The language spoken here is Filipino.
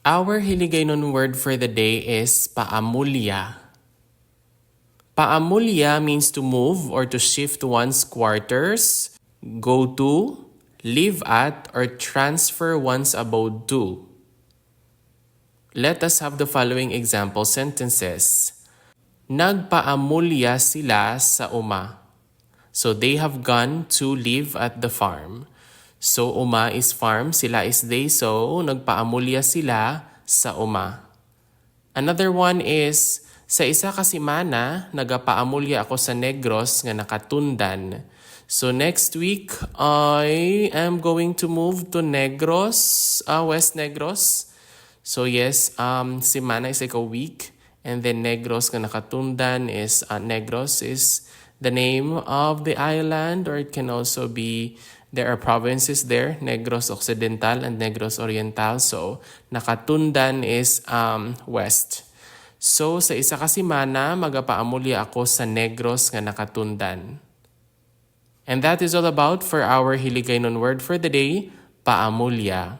Our Hiligaynon word for the day is paamulya. Paamulya means to move or to shift one's quarters, go to, live at, or transfer one's abode to. Let us have the following example sentences. Nagpaamulya sila sa uma. So they have gone to live at the farm. So uma is farm, sila is they, so nagpaamulya sila sa uma. Another one is, sa isa ka semana, nagapaamulya ako sa Negros nga nakatundan. So next week, I am going to move to Negros, West Negros. So yes, semana is like a week. And then Negros nga nakatundan is, Negros is the name of the island, or it can also be, there are provinces there, Negros Occidental and Negros Oriental. So, nakatundan is west. So, sa isa ka semana, magapaamulya ako sa Negros nga nakatundan. And that is all about for our Hiligaynon word for the day, paamulya.